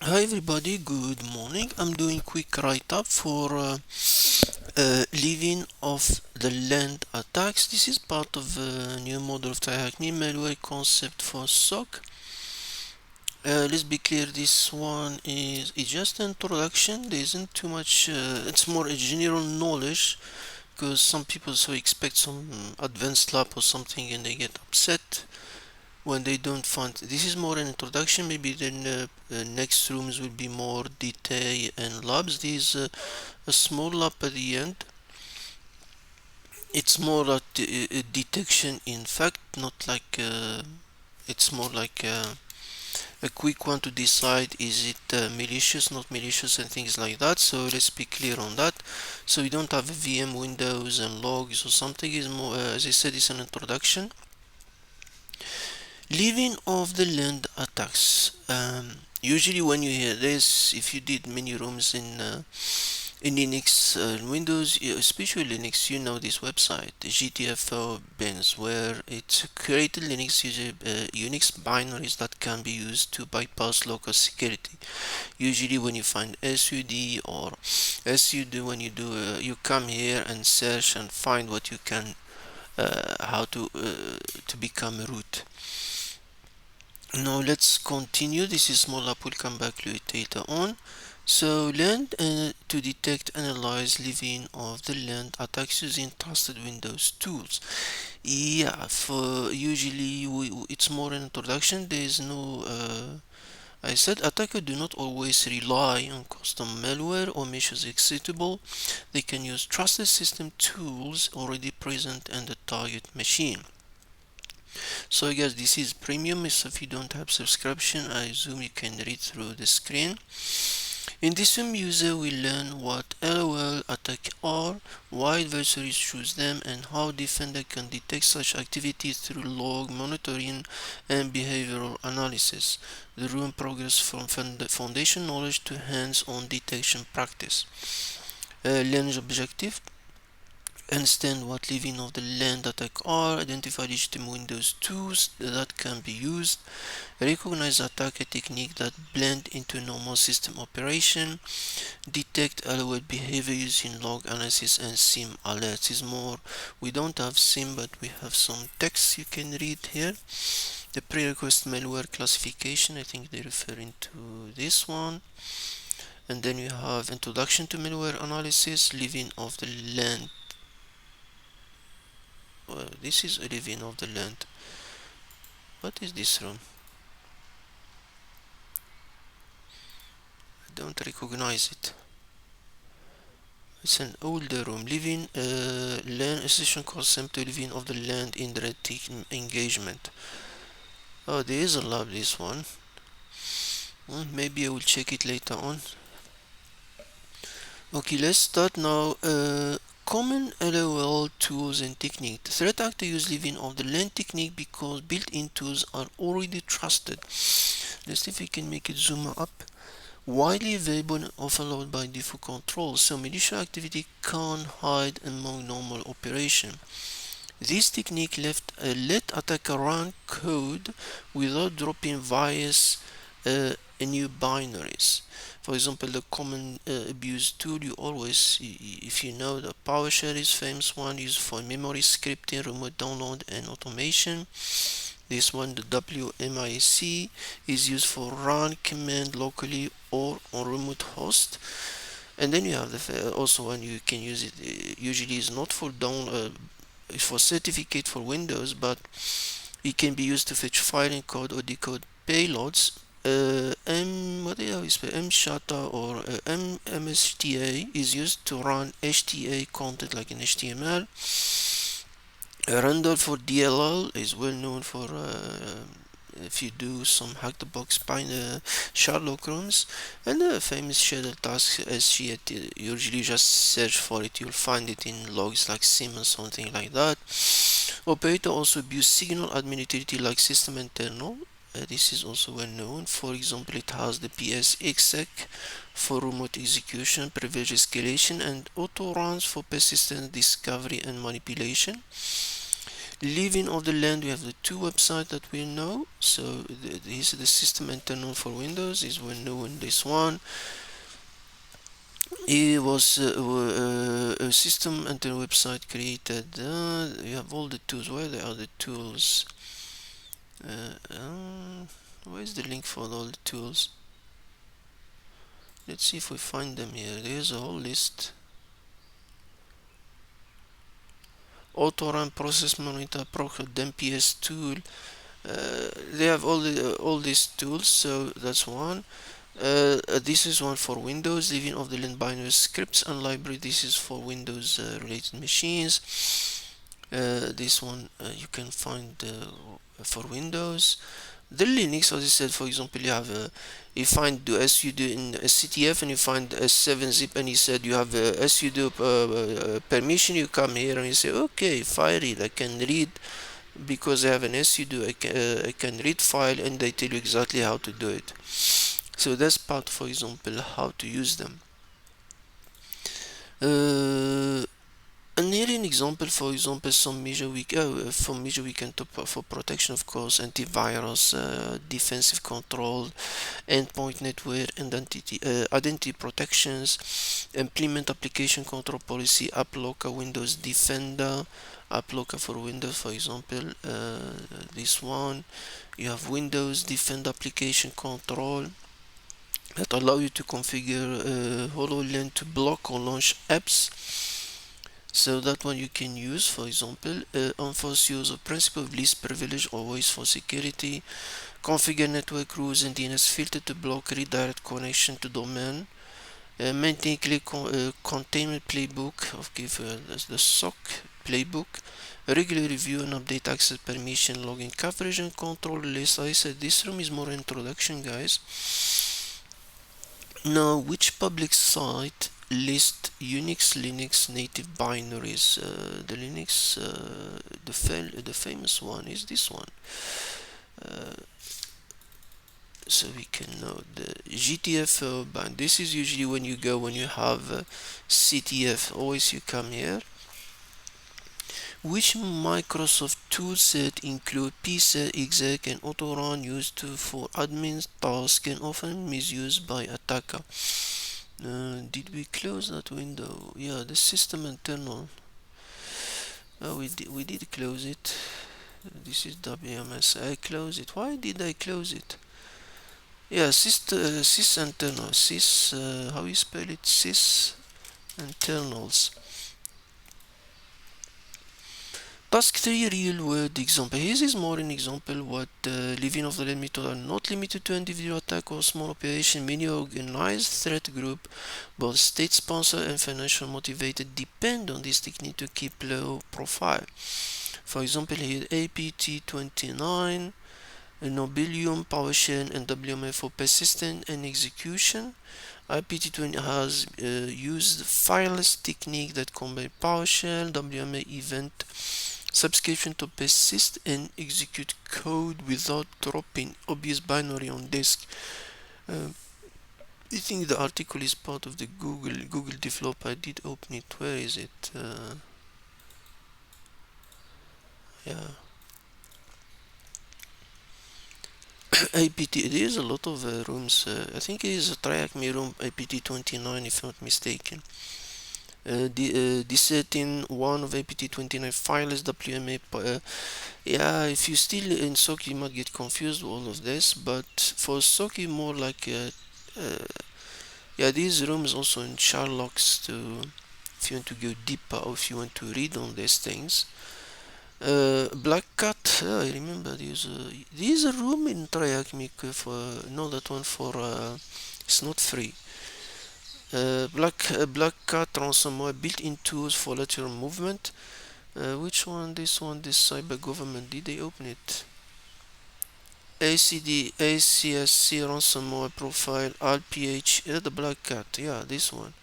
Hi everybody, good morning. I'm doing quick write-up for leaving of the land attacks. This is part of a new model of TryHackMe malware concept for SOC. Let's be clear, this one is just an introduction. There isn't too much, it's more a general knowledge because some people so expect some advanced lab or something and they get upset when they don't find. This is more an introduction. Maybe then next rooms will be more detail and labs. This is a small lab at the end. It's more like a detection, in fact, not like it's more like a quick one to decide is it malicious, not malicious, and things like that. So let's be clear on that. So we don't have a VM windows and logs or something. Is more as I said, it's an introduction. Leaving of the land attacks. Usually, when you hear this, if you did many rooms in Linux and Windows, especially Linux, you know this website, the GTFO bins, where it's created Unix binaries that can be used to bypass local security. Usually, when you find SUD or SUD, when you do, you come here and search and find what you can, how to become root. Now let's continue. This is small app, we'll come back to it later on. So land to detect, analyze, leaving of the land attacks using trusted Windows tools. Yeah, for usually it's more an introduction. There is no I said attackers do not always rely on custom malware or malicious executable. They can use trusted system tools already present in the target machine. So guys, this is premium, so if you don't have subscription, I assume you can read through the screen. In this film, user will learn what LOL attacks are, why adversaries choose them, and how defender can detect such activity through log monitoring and behavioral analysis. The room progress from foundation knowledge to hands-on detection practice. Learning objective: understand what leaving of the land attack are, identify legitimate Windows tools that can be used, recognize attacker technique that blend into normal system operation, detect LOL behavior using log analysis and SIEM alerts. Is more, we don't have SIEM, but we have some text you can read here. The prerequisite malware classification, I think they're referring to this one. And then you have introduction to malware analysis, leaving of the land. This is a living of the land. What is this room? I don't recognize it. It's an older room. Living land association concept to living of the land in the engagement. Oh, there is a lab, this one. Maybe I will check it later on. Okay, let's start now. Common LOL tools and technique. The threat actor use leaving of the land technique because built-in tools are already trusted. Let's see if we can make it zoom up. Widely available and often allowed by default controls, so malicious activity can't hide among normal operation. This technique let attacker run code without dropping various new binaries. For example, the common abuse tool you always, if you know, the PowerShell is famous one used for memory scripting, remote download, and automation. This one, the WMIC, is used for run command locally or on remote host. And then you have the also one you can use it. Usually is not for it's for certificate for Windows, but it can be used to fetch file encode or decode payloads. What do you spell? Mshta or Mshta is used to run HTA content like in HTML. Randall for DLL is well known for if you do some hack the box Sherlock rooms, and the famous schedule task SG, usually just search for it, you'll find it in logs like SIEM or something like that. Operator also abuse signal admin like system internal. This is also well known. For example, it has the PS exec for remote execution, privilege escalation, and auto runs for persistent discovery and manipulation. Living of the land, we have the two websites that we know. So this is the system internal for Windows, is we know in this one. It was a system internal website created. You have all the tools. Where are the tools? Where's the link for all the tools? Let's see if we find them here. There's a whole list. Autorun, process monitor, DMPS tool. They have all these tools, so that's one. This is one for Windows, living of the land binary scripts and library. This is for Windows related machines. This one you can find for Windows. The Linux, as I said, for example, you find the sudo in CTF and you find a 7-zip, and you said you have a sudo permission. You come here and you say, okay, file read, I can read because I have an sudo, I can read file, and they tell you exactly how to do it. So that's part, for example, how to use them. And here an example, for example, some measure we can top for protection, of course, antivirus, defensive control, endpoint network, and identity protections, implement application control policy, app locker, Windows Defender, app locker for Windows, for example, this one. You have Windows Defender application control that allow you to configure HoloLens to block or launch apps. So that one you can use, for example, enforce use of principle of least privilege always for security, configure network rules and DNS filter to block redirect connection to domain, maintain clear containment playbook, the SOC playbook, regular review and update access permission, login coverage and control list. I said this room is more introduction, guys. Now, which public site list Unix Linux native binaries? The Linux, the famous one is this one. So we can know the GTFO bind. This is usually when you have CTF. Always you come here. Which Microsoft toolset include pset, exec, and autorun used for admin tasks and often misused by attacker? Did we close that window? Yeah, the system internal. We did close it. This is WMS. I closed it. Why did I close it? Yeah, sys internal. Sys, how you spell it? Sys internals. Task 3 real world example. Here is more an example what living of the land method are not limited to individual attack or small operation. Many organized threat group, both state sponsored and financial motivated, depend on this technique to keep low profile. For example, here APT29, Nobelium, PowerShell, and WMIC for persistent and execution. IPT20 has used fileless technique that combine PowerShell, WMIC event subscription to persist and execute code without dropping obvious binary on disk. I think the article is part of the Google developer. I did open it. Where is it? Yeah. APT. There is a lot of rooms. I think it is a TryHackMe room APT29, if not mistaken. The setting one of APT29 file is WMA. Yeah, if you still in SOC, you might get confused with all of this, but for SOC, more like yeah, these rooms also in Sherlock's to if you want to go deeper or if you want to read on these things. BlackCat, I remember there's a room in TryHackMe for no, that one for it's not free. BlackCat ransomware built-in tools for lateral movement. Which one? This one, this cyber government. Did they open it? ACSC ransomware profile ALPHV. The BlackCat. Yeah, this one.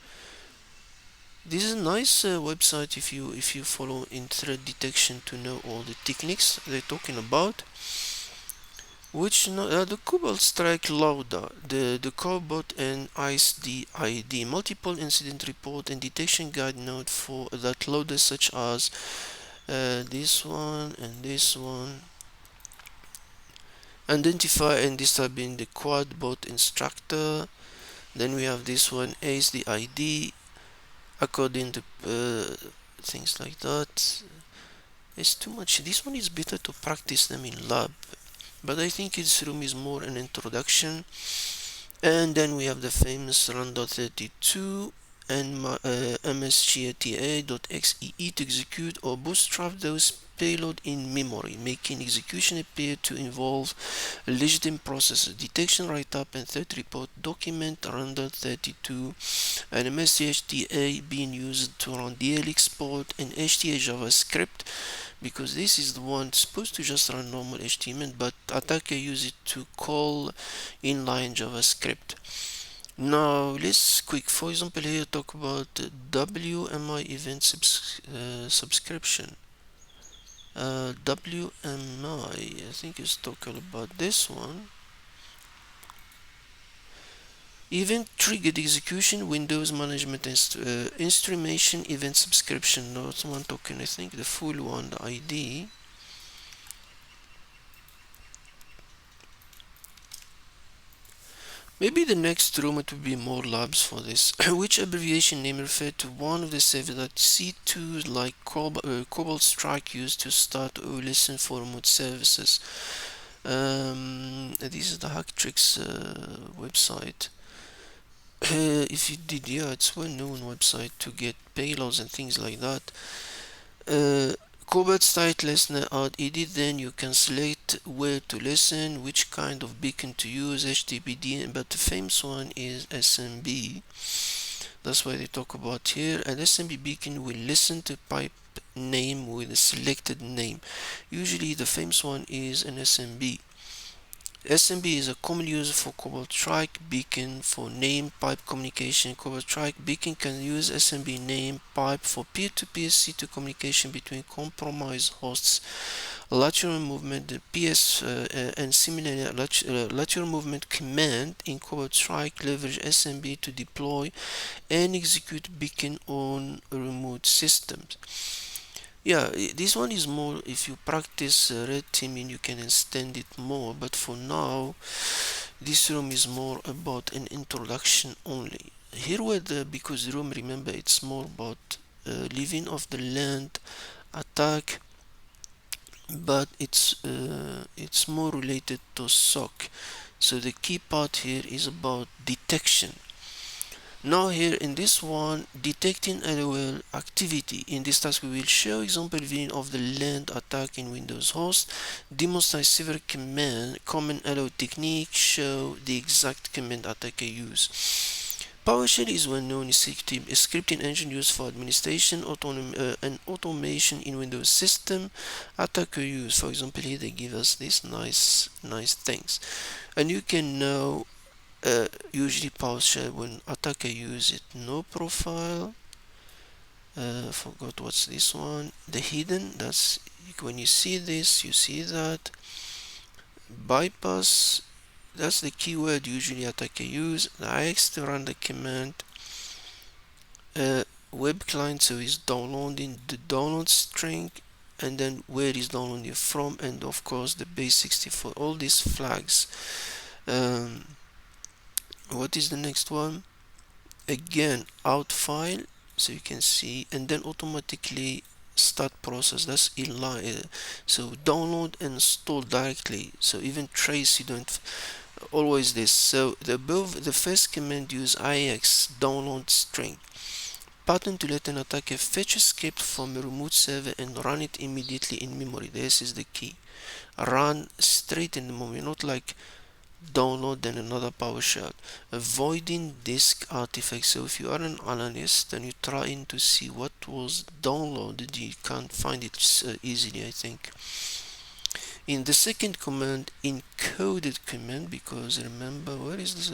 This is a nice website if you follow in threat detection to know all the techniques they're talking about. Which the Cobalt strike loader, the Cobalt and ICE-ID, multiple incident report and detection guide note for that loader such as this one and this one. Identify and disable the quad bot instructor. Then we have this one, ace the ID according to things like that. It's too much. This one is better to practice them in lab, but I think this room is more an introduction. And then we have the famous run.32 and mshta.xee to execute or bootstrap those payload in memory, making execution appear to involve a legitimate process. Detection, write-up, and threat report document run.32 and mshta being used to run DL export and HTA JavaScript, because this is the one supposed to just run normal HTML, but attacker use it to call inline JavaScript. Now let's quick, for example, here talk about WMI event subscription. WMI, I think it's talking about this one. Event triggered execution, Windows management instrumentation, event subscription. Not one token, I think the full one, the ID. Maybe the next room it will be more labs for this. Which abbreviation name referred to one of the servers that C2 like Cobalt Strike used to start or listen for remote services? This is the Hacktricks website. If you did, yeah, it's well-known website to get payloads and things like that. Cobalt site listener out edit, then you can select where to listen, which kind of beacon to use, HTTPD, but the famous one is SMB. That's why they talk about here. An SMB beacon will listen to pipe name with a selected name. Usually the famous one is an SMB. SMB is a common use for Cobalt Strike beacon for name pipe communication. Cobalt Strike beacon can use SMB name pipe for peer-to-peer C2 communication between compromised hosts. Lateral movement, the PS and similarly lateral movement command in Cobalt Strike leverage SMB to deploy and execute beacon on remote systems. Yeah, this one is more if you practice red teaming, you can extend it more, but for now this room is more about an introduction only. Here because the room, remember, it's more about living off the land attack, but it's more related to SOC. So the key part here is about detection. Now here in this one, detecting LOL activity. In this task we will show example viewing of the land attack in Windows host, demonstrate several common LOL technique, show the exact command attacker use. PowerShell is well known as a scripting engine used for administration and automation in Windows system. Attacker use, for example, here they give us this nice things, and you can know usually PowerShell when attacker use it. No profile. Forgot what's this one. The hidden. That's when you see this, you see that. Bypass. That's the keyword usually attacker use. The IX to run the command. Web client, so he's downloading the download string, and then where he's downloading from, and of course the base 64. All these flags. What is the next one? Again, out file, so you can see, and then automatically start process. That's inline. So download and install directly. So even trace, you don't always this. So the first command use ix download string pattern to let an attacker fetch a script from a remote server and run it immediately in memory. This is the key. Run straight in the memory, not like download then another PowerShell. Avoiding disk artifacts. So if you are an analyst and you're trying to see what was downloaded, you can't find it easily, I think. In the second command, encoded command, because remember, where is this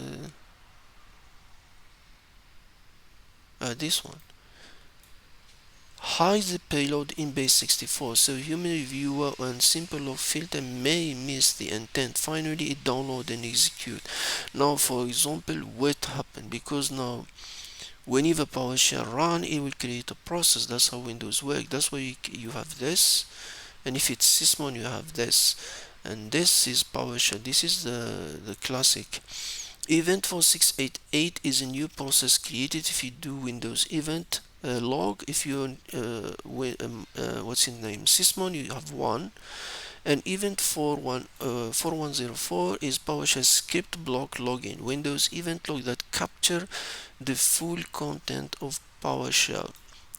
one? Hide the payload in base 64, so human reviewer and simple log filter may miss the intent. Finally, it download and execute. Now, for example, what happened? Because now When you have a PowerShell run, it will create a process. That's how Windows work. That's why you have this, and if it's Sysmon, you have this, and this is PowerShell. This is the classic. Event 4688 is a new process created if you do Windows event log. If you what's in name Sysmon, you have one. And event 4104 is PowerShell script block login. Windows event log that capture the full content of PowerShell.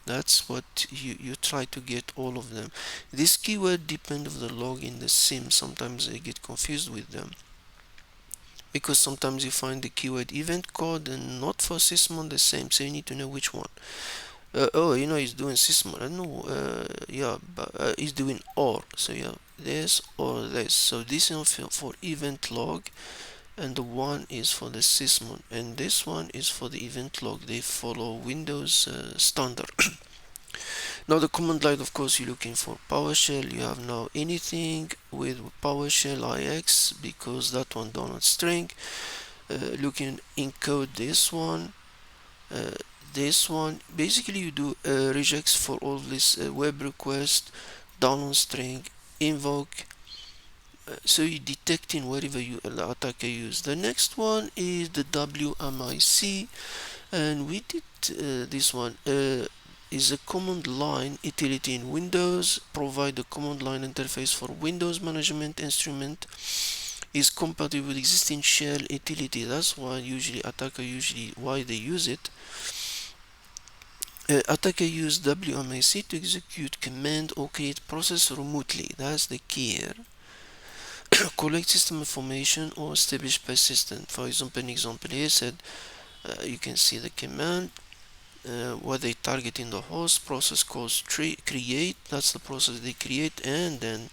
That's what you try to get all of them. This keyword depend of the log in the SIEM. Sometimes I get confused with them, because sometimes you find the keyword event code and not for Sysmon the same, so you need to know which one. Oh, he's doing Sysmon. I know, yeah, but he's doing or. So yeah, this or this. So this is for event log, and the one is for the Sysmon, and this one is for the event log. They follow Windows standard. Now the command line, of course, you're looking for PowerShell. You have now anything with PowerShell IX, because that one download string. Looking encode this one. Basically you do regex for all this web request, download string, invoke. So you're detecting wherever the attacker use. The next one is the WMIC, and we did this one. Is a command line utility in Windows. Provide a command line interface for Windows management instrument. Is compatible with existing shell utility. That's why attacker why they use it. Attacker use WMIC to execute command or create process remotely. That's the key here. Collect system information or establish persistent. For example, an example here said you can see the command. What they target in the host process calls create. That's the process they create, and then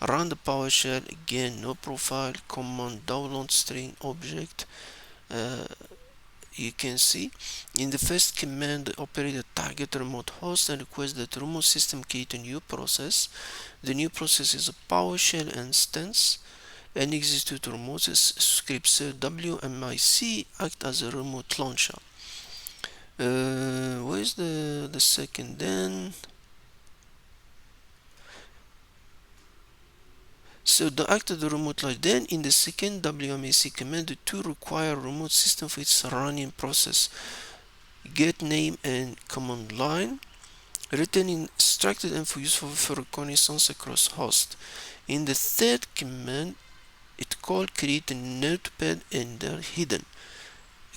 run the PowerShell. Again, no profile command download string object. You can see in the first command, the operator target remote host and request that the remote system create a new process. The new process is a PowerShell instance and execute remote scripts. So WMIC act as a remote launcher. Where's the second then? So the act of the remote launcher. Then in the second WMIC command, the two require remote system for its running process. Get name and command line. Return structured info useful for reconnaissance across host. In the third command, it called create a notepad and they're hidden.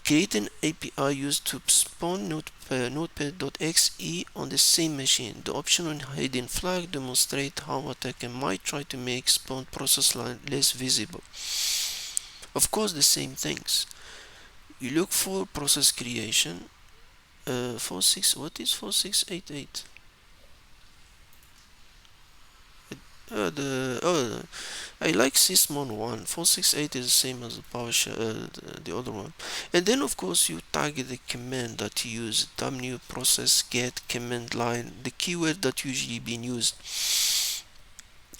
Create an API used to spawn notepad.exe on the same machine. The option on hidden flag demonstrates how attacker might try to make spawn process line less visible. Of course, the same things. You look for process creation. What is 4688? I like Sysmon 1. 468 is the same as the PowerShell, the other one. And then of course you target the command that you use. New process get command line, the keyword that usually being used.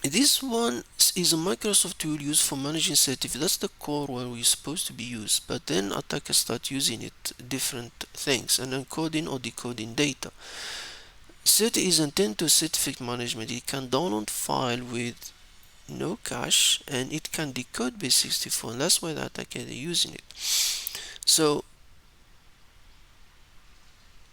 This one is a Microsoft tool used for managing certificates. That's the core where we're supposed to be used. But then attackers start using it different things and encoding or decoding data. Cert is intended to certificate management. It can download file with no cache and it can decode base64, and that's why the attacker is using it. So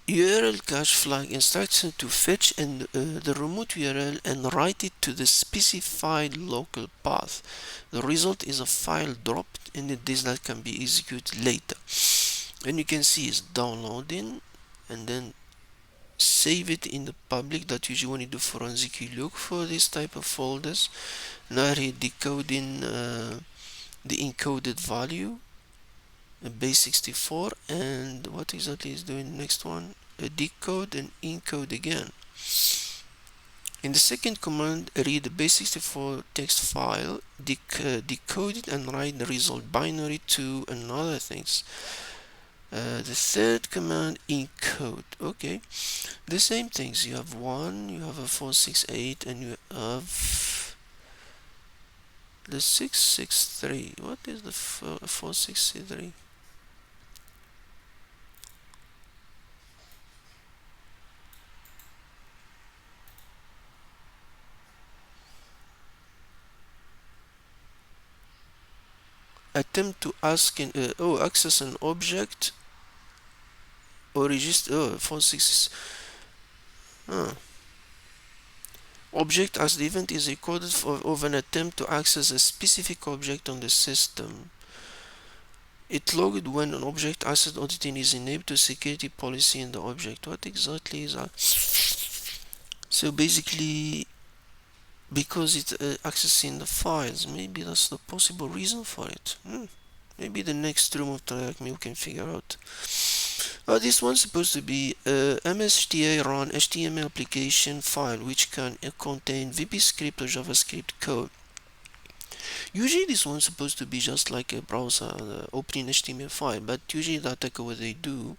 URL cache flag instruction to fetch and the remote URL and write it to the specified local path. The result is a file dropped and this that can be executed later. And you can see it's downloading and then save it in the public. That usually when you do forensic you look for this type of folders. Now here decoding the encoded value base64, and what exactly is doing next one, decode and encode again. In the second command, read the base64 text file, decode it and write the result binary to another things. The third command, encode. Okay, the same things. You have one, you have a 468, and you have the 663. What is the 463? attempt to access an object or register 46 object as the event is recorded of an attempt to access a specific object on the system. It logged when an object access auditing is enabled to security policy in the object. What exactly is that? So basically, because it's accessing the files, maybe that's the possible reason for it. Maybe the next room of TryHackMe we can figure out. This one's supposed to be Mshta run HTML application file which can contain VB script or JavaScript code. Usually this one's supposed to be just like a browser opening HTML file, but usually the attacker, what they do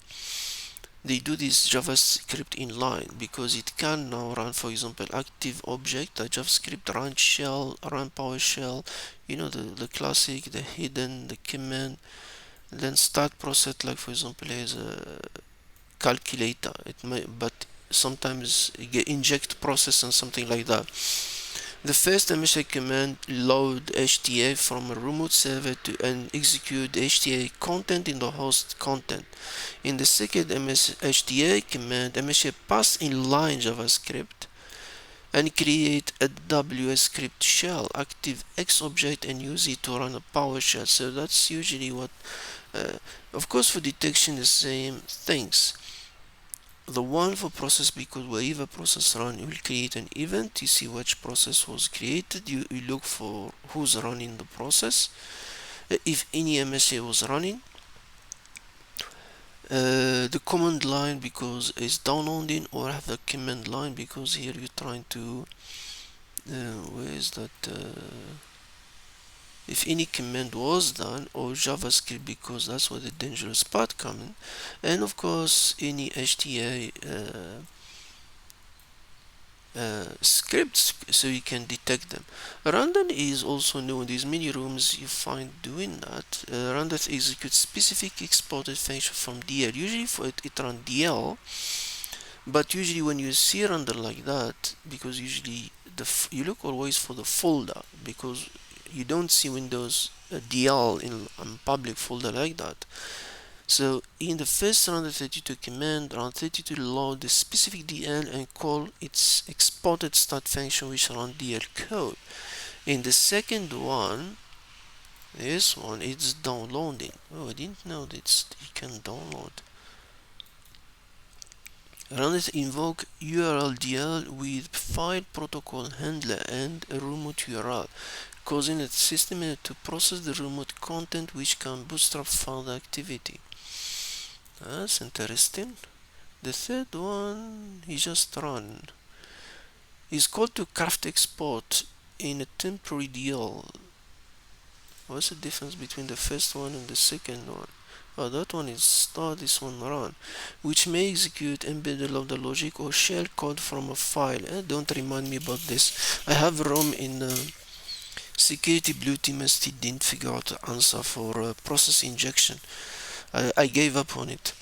this JavaScript inline because it can now run, for example, active object, the JavaScript run shell, run PowerShell, the classic, the hidden, the command, then start process, like for example as a calculator. It may, but sometimes inject process and something like that. The first Mshta command load HTA from a remote server and execute HTA content in the host content. In the second HTA command, Mshta pass inline JavaScript and create a WS script shell, active X object, and use it to run a PowerShell. So that's usually what, of course for detection the same things. The one for process, because wherever process run, you will create an event. You see which process was created. You look for who's running the process. If any MSA was running. The command line because it's downloading, or have the command line because here you're trying to where is that if any command was done, or JavaScript because that's where the dangerous part coming, and of course any HTA scripts so you can detect them. Random is also known. These many rooms you find doing that. Random executes specific exported function from DL. Usually for it run DL, but usually when you see random like that, because usually you look always for the folder, because you don't see Windows DL in public folder like that. So in the first run32 command, run32 load the specific DL and call its exported start function which run DL code. In the second one, this one, it's downloading. Oh, I didn't know that you can download. Run it invoke URL DL with file protocol handler and a remote URL, causing the system to process the remote content which can bootstrap further activity. That's interesting. The third one he just run is called to craft export in a temporary DL. What's the difference between the first one and the second one? Oh, that one is start, this one run, which may execute embedded of the logic or shell code from a file. Don't remind me about this. I have ROM in security blue team and still didn't figure out the answer for process injection. I gave up on it.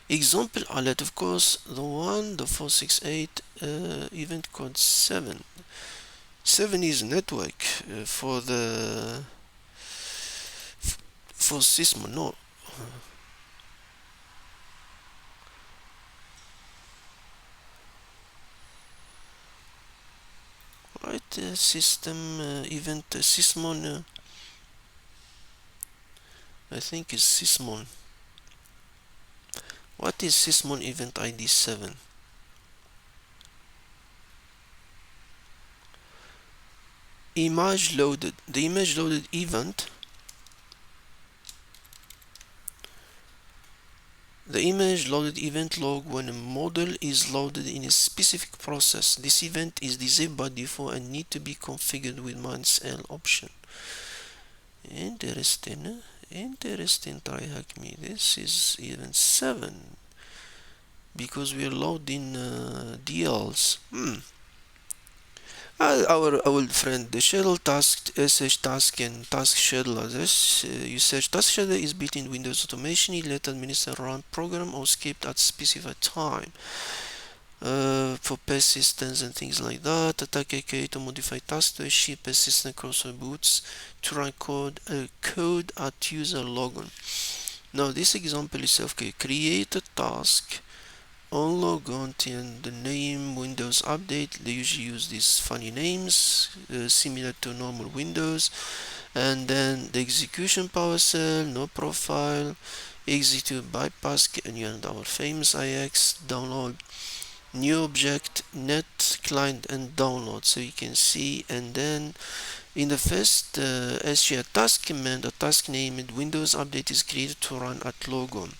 Example alert, of course, the 468 event code 7 is network for SISM. No, right, system event sysmon, I think is sysmon. What is sysmon event ID 7? Image loaded. The image loaded event. The image loaded event log when a model is loaded in a specific process. This event is disabled by default and need to be configured with -L option. Interesting. Interesting, TryHackMe. This is event 7 because we are loading DLs. Our old friend, the schedule task, sh task and task scheduler. This usage task scheduler is built in Windows Automation. It let administer run program or script at specified time. for persistence and things like that. Attacker create a modified task to achieve persistent crossword boots to run code at user logon. Now this example is okay. Create a task on logon and the name Windows Update. They usually use these funny names similar to normal Windows, and then the execution PowerShell, no profile, execute bypass, and our famous IX download, new object, net client, and download. So you can see, and then in the first SGR task command, a task named Windows Update is created to run at logon.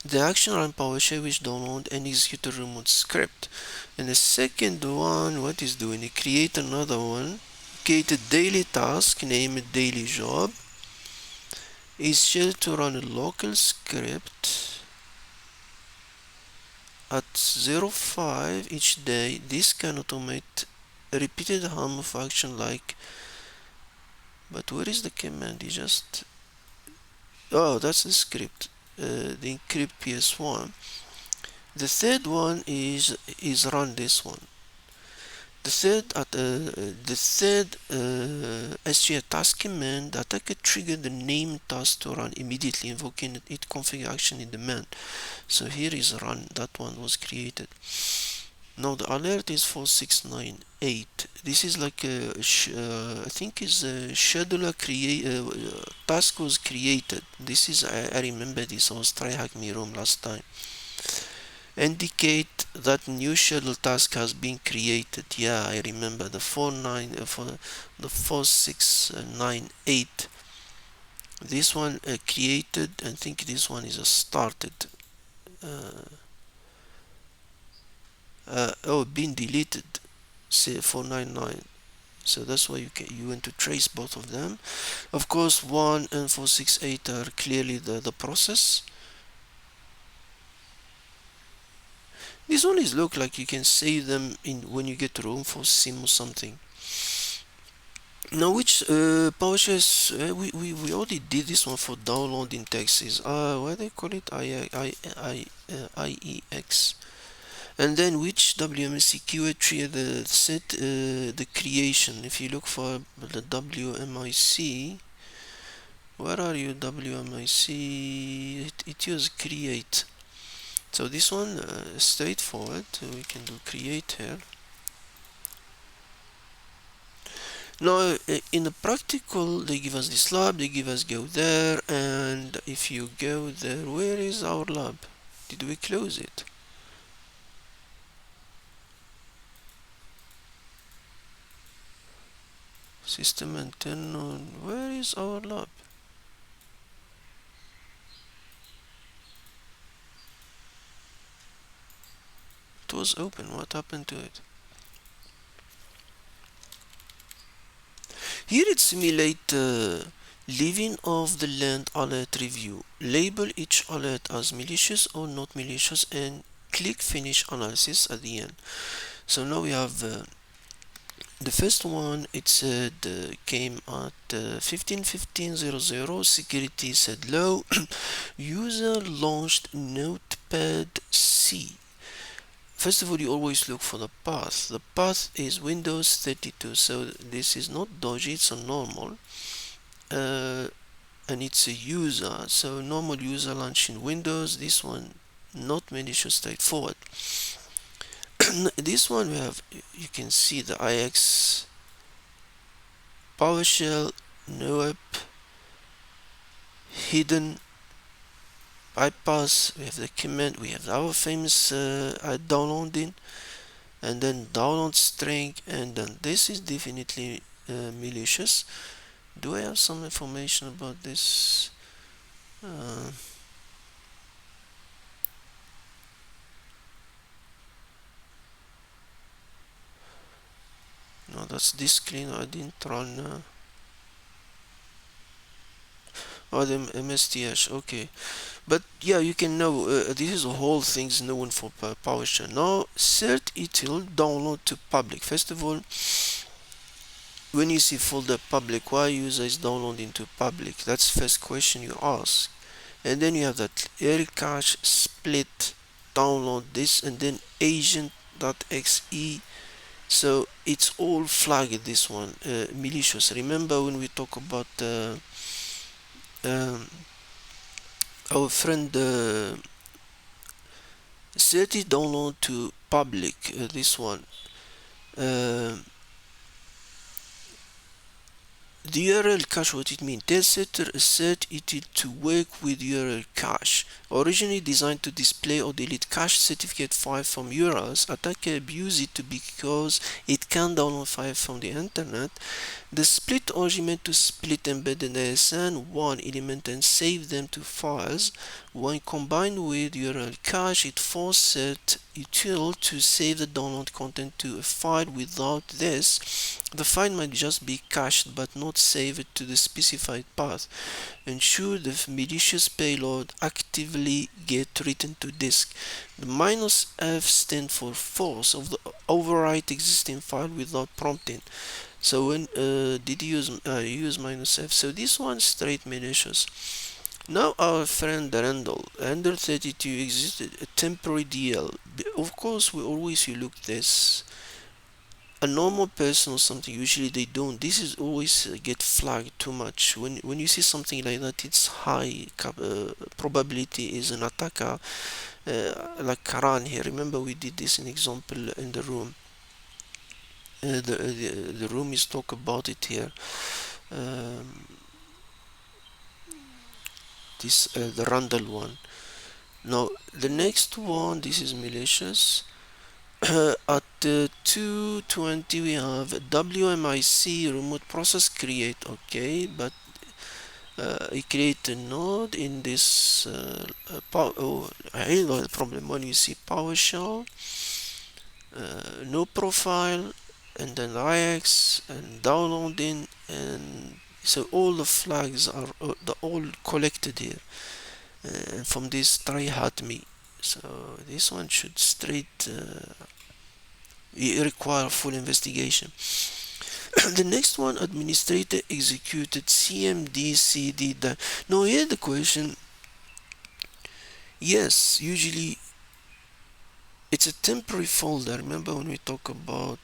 The action run PowerShell which download and execute a remote script. And the second one, what is doing? It create another one, create a daily task named daily job. Is scheduled to run a local script at 05 each day. This can automate a repeated hum of action like, but where is the command? You just, oh, that's the script, the encrypt PS1. The third one is run this one. The third SGR task command, the attacker triggered the name task to run immediately, invoking it config action in demand. So here is run, that one was created. Now the alert is 4698. This is like I think is a scheduler task was created. This is I remember this was TryHackMe room last time. Indicate that new schedule task has been created. Yeah, I remember the 4698. This one created. I think this one is a started. Been deleted. Say 499. So that's why you want to trace both of them. Of course, 1 and 468 are clearly the process. This one is look like you can save them in when you get room for SIEM or something. Now which PowerShell we already did this one for downloading texts. What they call it? IEX. And then which WMIC keyword tree the set the creation. If you look for the WMIC, where are you? WMIC? It uses create. So this one straightforward. We can do create here. Now in the practical, they give us this lab, they give us go there, and if you go there, where is our lab? Did we close it? System internal, where is our lab? It was open, what happened to it? Here it simulates leaving of the land alert review. Label each alert as malicious or not malicious and click finish analysis at the end. So now we have the first one. It said came at 15:15:00. Security said low. User launched Notepad C. First of all, you always look for the path. The path is Windows 32, so this is not dodgy, it's a normal. And it's a user, so normal user launch in Windows. This one, not malicious, straightforward. This one we have, you can see the IX, PowerShell, no app, hidden, bypass, we have the command, we have our famous downloading, and then download string, and then this is definitely malicious. Do I have some information about this? No, that's this clean. I didn't run. Oh, the MSTH. Okay, but yeah, you can know this is a whole thing's known for PowerShell. Now, Certutil download to public. First of all, when you see folder public, why user is downloading to public? That's first question you ask. And then you have that air cache split download this, and then agent.exe. So it's all flagged, this one, malicious. Remember when we talk about um, our friend set it download to public, this one. uh, The URL cache, what it means? Tell Certutil to work with URL cache. Originally designed to display or delete cache certificate file from URLs, attacker abuse it because it can download file from the internet. The split argument to split embedded ASN one element and save them to files. When combined with URL cache, it forces Certutil to save the download content to a file. Without this, the file might just be cached but not saved to the specified path. Ensure the malicious payload actively get written to disk. The "-f stands for force of the overwrite existing file without prompting. So when did you use "-f"? So this one straight malicious. Now our friend Randall, under 32 existed a temporary DL. Of course, we always you look this. A normal person or something, usually they don't. This is always get flagged too much. When you see something like that, it's high probability is an attacker, like Karan here. Remember we did this in example in the room. The room is talk about it here. Um, this the Randall one. Now the next one, this is malicious. At 220 we have WMIC remote process create. Okay, but I create a node in this I know the problem when you see PowerShell, no profile, and then IX and downloading, and so all the flags are all collected here from this TryHackMe. So this one should straight require full investigation. The next one, administrator executed CMD CD. Now here the question, yes, usually it's a temporary folder. Remember when we talk about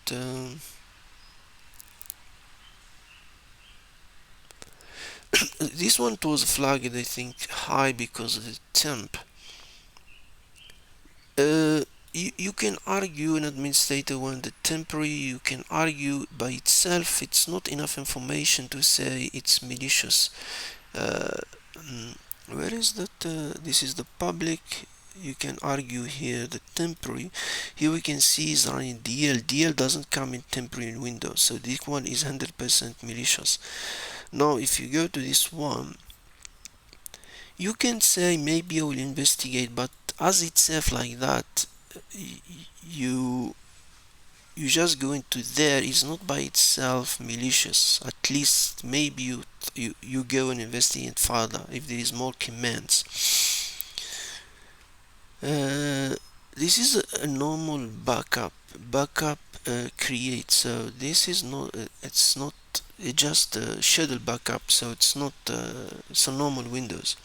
this one was flagged, I think, high because of the temp. You can argue an administrator when the temporary, you can argue by itself it's not enough information to say it's malicious. uh, where is that? This is the public. You can argue here the temporary. Here we can see is running DL doesn't come in temporary in Windows, so this one is 100% malicious. Now if you go to this one, you can say maybe I will investigate, but as itself like that, you you just go into there is not by itself malicious. At least maybe you go and investigate further if there is more commands. This is a normal backup create. So this is not it's not just a schedule backup, so it's not it's a normal Windows.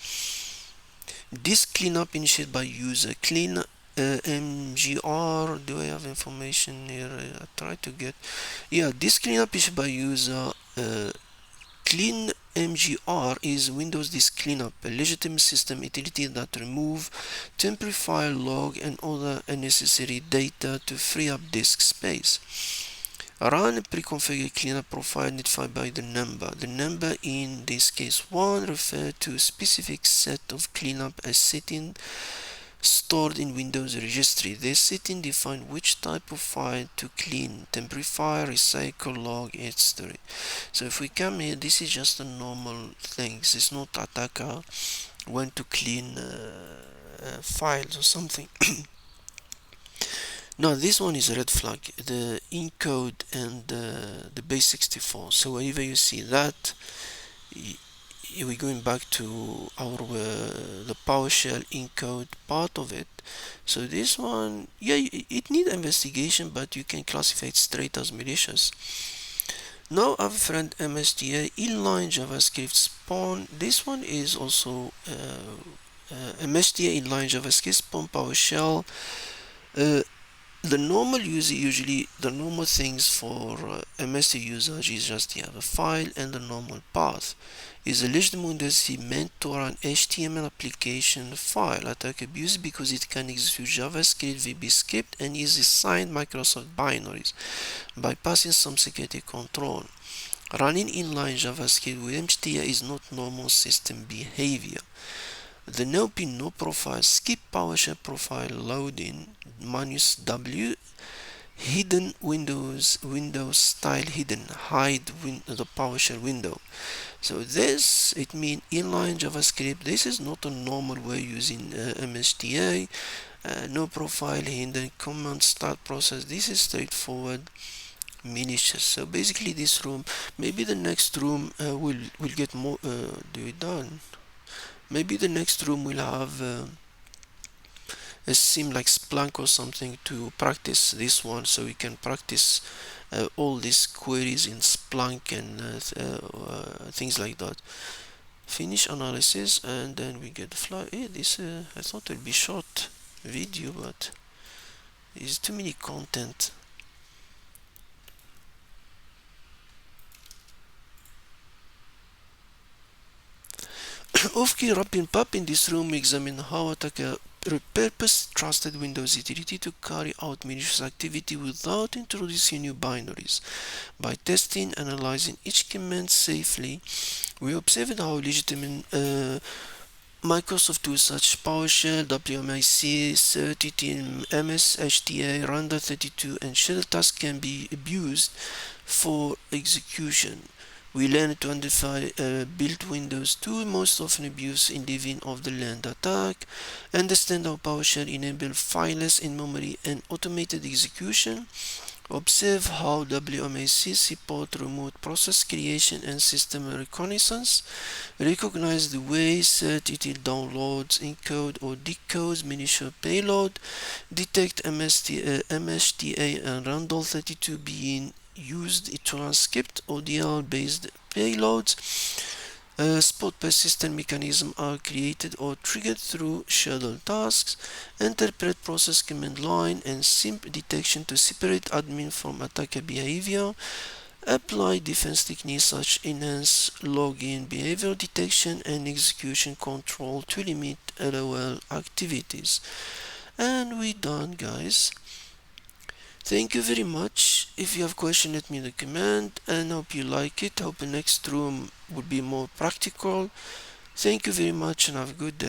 This cleanup initiated by user clean mgr. Do I have information here? I try to get, yeah, this cleanup is by user. Clean mgr is Windows Disk Cleanup, a legitimate system utility that remove temporary file log and other unnecessary data to free up disk space. Run a pre-configured cleanup profile identified by the number. The number in this case 1 refers to a specific set of cleanup as setting stored in Windows registry. This setting defines which type of file to clean: temporary file, recycle, log, etc. So if we come here, this is just a normal thing. It's not attacker want to clean files or something. Now this one is a red flag, the encode and the base64. So whenever you see that, we're going back to our the PowerShell encode part of it. So this one, yeah, it needs investigation, but you can classify it straight as malicious. Now our friend Mshta inline JavaScript spawn. This one is also Mshta inline JavaScript on PowerShell. Uh, the normal user usually the normal things for Mshta usage is just you have a file and the normal path. Is a legitimate Windows meant to run HTML application file attack abuse because it can execute JavaScript, VB script, and is assigned Microsoft binaries by passing some security control. Running inline JavaScript with Mshta is not normal system behavior. The no profile skip PowerShell profile loading minus W hidden windows style hidden hide the PowerShell window. So this it means inline JavaScript. This is not a normal way using Mshta. No profile hidden command start process. This is straightforward malicious. So basically this room, maybe the next room will get more do it done. Maybe the next room will have a SIEM like Splunk or something to practice this one, so we can practice all these queries in Splunk and things like that. Finish analysis and then we get the fly. Hey, this I thought it would be short video, but it's too many content. Off-key wrapping pub in this room, we examine how attacker repurpose trusted Windows utility to carry out malicious activity without introducing new binaries. By testing, analyzing each command safely, we observed how legitimate Microsoft tools such as PowerShell, WMIC, Certutil, Mshta, Randa32, and schtasks can be abused for execution. We learned to identify built Windows 2 most often abused in living of the land attack, understand how PowerShell enables fileless in-memory and automated execution, observe how WMIC support remote process creation and system reconnaissance, recognize the way Certutil downloads, encode or decodes malicious payload, detect Mshta and Randall32 being used to run script or DL-based payloads. Spot persistent mechanisms are created or triggered through scheduled tasks, interpret process command line and SIEM detection to separate admin from attacker behavior, apply defense techniques such enhance login behavior detection and execution control to limit LOL activities. And we done, guys. Thank you very much. If you have questions, let me in the comment, and hope you like it. Hope the next room will be more practical. Thank you very much and have a good day.